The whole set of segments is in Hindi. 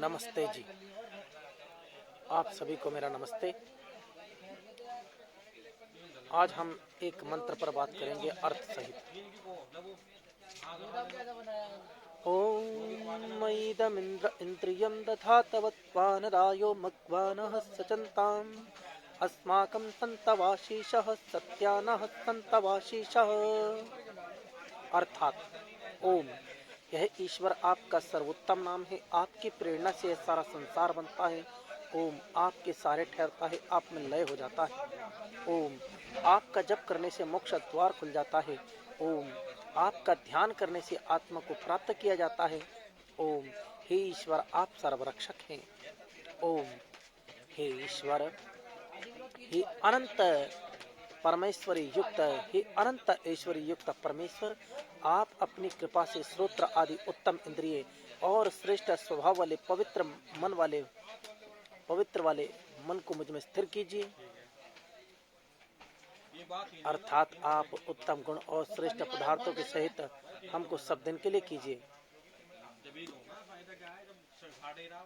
नमस्ते जी। आप सभी को मेरा नमस्ते। आज हम एक मंत्र पर बात करेंगे अर्थ सहित। ओम मयिदमिन्द्र इंद्रियं दधातवत्वानरायो मघ्वानः सचन्ताम् अस्माकं सन्तवाशीषः सत्यानः सन्तवाशीषः। अर्थात ओम, यह ईश्वर आपका सर्वोत्तम नाम है। आपकी प्रेरणा से यह सारा संसार बनता है। ओम, आपके सारे ठहरता है, आप में लय हो जाता है। ओम, आपका जप करने से मोक्ष द्वार खुल जाता है। ओम, आपका ध्यान करने से आत्मा को प्राप्त किया जाता है। ओम, हे ईश्वर, आप सर्वरक्षक हैं। ओम, हे ईश्वर, हे अनंत परमेश्वरी युक्त, हे अनंत ऐश्वर्य युक्त परमेश्वर, आप अपनी कृपा से श्रोत्र आदि उत्तम इंद्रिय और श्रेष्ठ स्वभाव वाले पवित्र वाले मन को मुझ में स्थिर कीजिए। अर्थात आप उत्तम गुण और श्रेष्ठ पदार्थों के सहित हमको सब दिन के लिए कीजिए।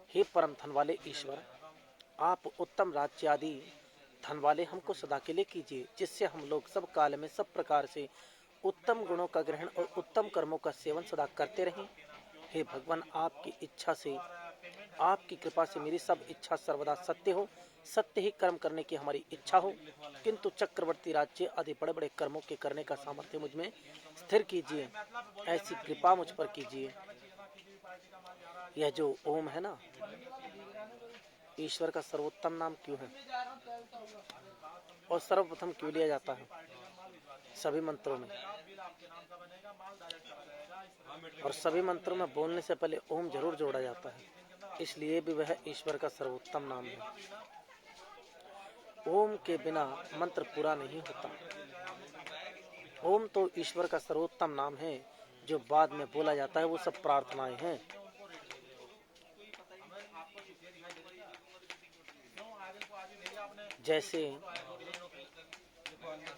हे परम धन वाले ईश्वर, आप उत्तम राज्य आदि धन वाले हमको सदा के लिए कीजिए, जिससे हम लोग सब काल में सब प्रकार से उत्तम गुणों का ग्रहण और उत्तम कर्मों का सेवन सदा करते रहें। हे भगवान, आपकी इच्छा से, आपकी कृपा से मेरी सब इच्छा सर्वदा सत्य हो, सत्य ही कर्म करने की हमारी इच्छा हो, किंतु चक्रवर्ती राज्य आदि बड़े बड़े कर्मों के करने का सामर्थ्य मुझ में स्थिर कीजिए। ऐसी कृपा मुझ पर कीजिए। यह जो ओम है ना, ईश्वर का सर्वोत्तम नाम क्यों है और सर्वप्रथम क्यों लिया जाता है सभी मंत्रों में? और सभी मंत्रों में बोलने से पहले ओम जरूर जोड़ा जाता है, इसलिए भी वह ईश्वर का सर्वोत्तम नाम है। ओम के बिना मंत्र पूरा नहीं होता। ओम तो ईश्वर का सर्वोत्तम नाम है। जो बाद में बोला जाता है वो सब प्रार्थनाएं हैं। जैसे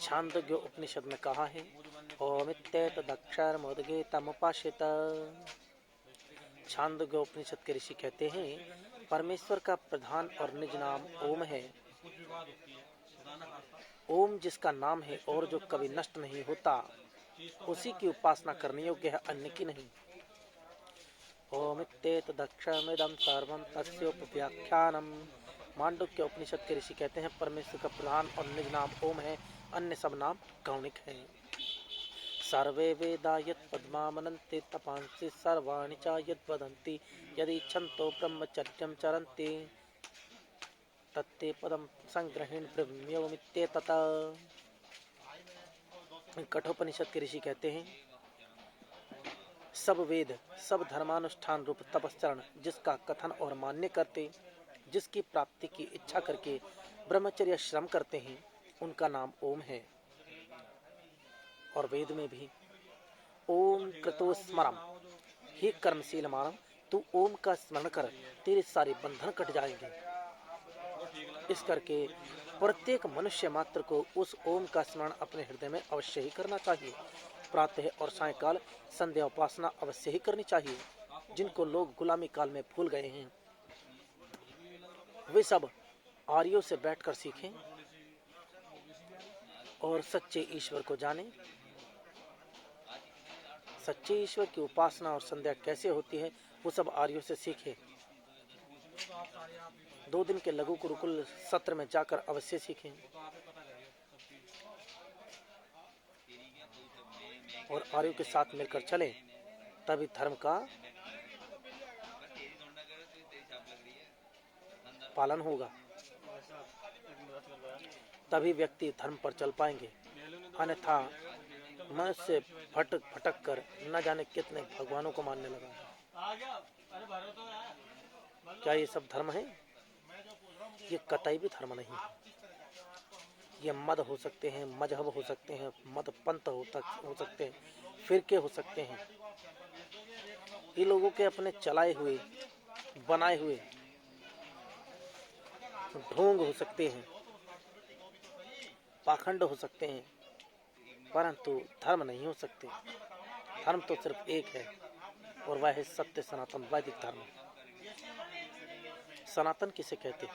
छांदोग्य उपनिषद में कहा है, ओमित्येतदक्षरमुद्गीतमुपाश्रित। छांदोग्य उपनिषद के ऋषि कहते हैं, परमेश्वर का प्रधान और निज नाम ओम है। ओम जिसका नाम है और जो कभी नष्ट नहीं होता, उसी की उपासना करने योग्य है, अन्य की नहीं। ओमित्येतदक्षरमिदं सर्वं तस्योपव्याख्यानम्। मांडुक्य उपनिषद के ऋषि कहते हैं, परमेश्वर का प्रधान और निज नाम ओम है, अन्य सब नाम गौणिक हैं। सर्वे वेदा यत् पद्मामनन्ति तपांसि सर्वाणि च यद् वदन्ति यदिच्छन्तो ब्रह्मचर्यं चरन्ति तत्ते पदं संग्रहेण ब्रह्म्योमित्येतत्। कठोपनिषद के ऋषि कहते हैं, सब वेद, सब धर्मानुष्ठान रूप तपस्चरण जिसका कथन और मान्य करते, जिसकी प्राप्ति की इच्छा करके ब्रह्मचर्य श्रम करते हैं, उनका नाम ओम है। और वेद में भी ओम कृतो स्मरम, हे कर्मशील मानव, तू ओम का स्मरण कर, तेरे सारे बंधन कट जाएंगे। इस करके प्रत्येक मनुष्य मात्र को उस ओम का स्मरण अपने हृदय में अवश्य ही करना चाहिए। प्रातः और सायंकाल संध्या उपासना अवश्य ही करनी चाहिए। जिनको लोग गुलामी काल में भूल गए हैं, वे सब आर्यों से बैठकर सीखें और सच्चे ईश्वर को जानें। सच्चे ईश्वर की उपासना और संध्या कैसे होती है, वो सब आर्यों से सीखे। 2 दिन के लघु गुरुकुल सत्र में जाकर अवश्य सीखें और आर्यों के साथ मिलकर चलें, तभी धर्म का पालन होगा, तभी व्यक्ति धर्म पर चल पाएंगे। अन्यथा मनुष्य भटक कर न जाने कितने भगवानों को मानने लगा। क्या ये सब धर्म है? ये कतई भी धर्म नहीं है। ये मद हो सकते हैं, मजहब हो सकते हैं, मत पंथ हो सकते हैं, फिरके हो सकते हैं। ये लोगों के अपने चलाए हुए, बनाए हुए ढोंग हो सकते हैं, पाखंड हो सकते हैं, परंतु धर्म नहीं हो सकते। धर्म तो सिर्फ एक है और वह है सत्य सनातन वैदिक धर्म। सनातन किसे कहते हैं?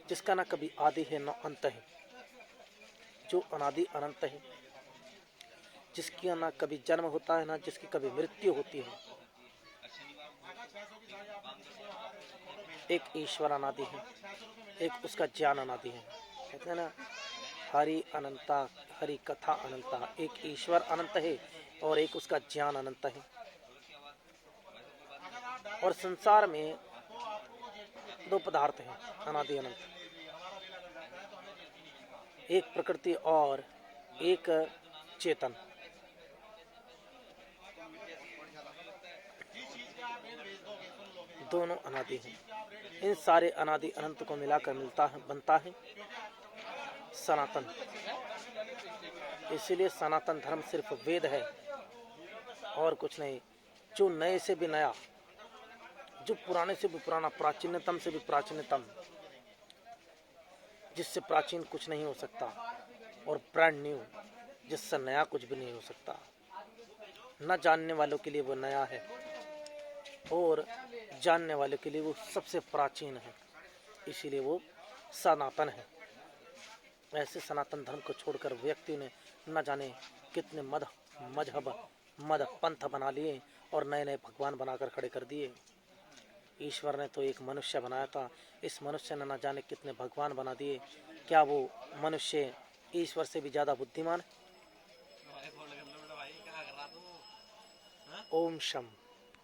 जिसका ना कभी आदि है ना अंत है, जो अनादि अनंत है, जिसकी ना कभी जन्म होता है ना जिसकी कभी मृत्यु होती है। एक ईश्वर अनादि है, एक उसका ज्ञान अनादि है। कहते हैं ना, हरि अनंता, हरि कथा अनंता। एक ईश्वर अनंत है और एक उसका ज्ञान अनंत है। और संसार में दो पदार्थ हैं अनादि अनंत, एक प्रकृति और एक चेतन। दोनों अनादि हैं। इन सारे अनादि अनंत को मिलाकर मिलता है, बनता है सनातन। इसीलिए सनातन धर्म सिर्फ वेद है और कुछ नहीं। जो नए से भी नया, जो पुराने से भी पुराना, प्राचीनतम से भी प्राचीनतम, जिससे प्राचीन कुछ नहीं हो सकता, और ब्रांड न्यू, जिससे नया कुछ भी नहीं हो सकता। न जानने वालों के लिए वो नया है और जानने वालों के लिए वो सबसे प्राचीन है, इसीलिए वो सनातन है। ऐसे सनातन धर्म को छोड़कर व्यक्ति ने न जाने कितने मजहब मद पंथ बना लिए और नए नए भगवान बनाकर खड़े कर दिए। ईश्वर ने तो एक मनुष्य बनाया था, इस मनुष्य ने न जाने कितने भगवान बना दिए। क्या वो मनुष्य ईश्वर से भी ज़्यादा बुद्धिमान है? ओम शम।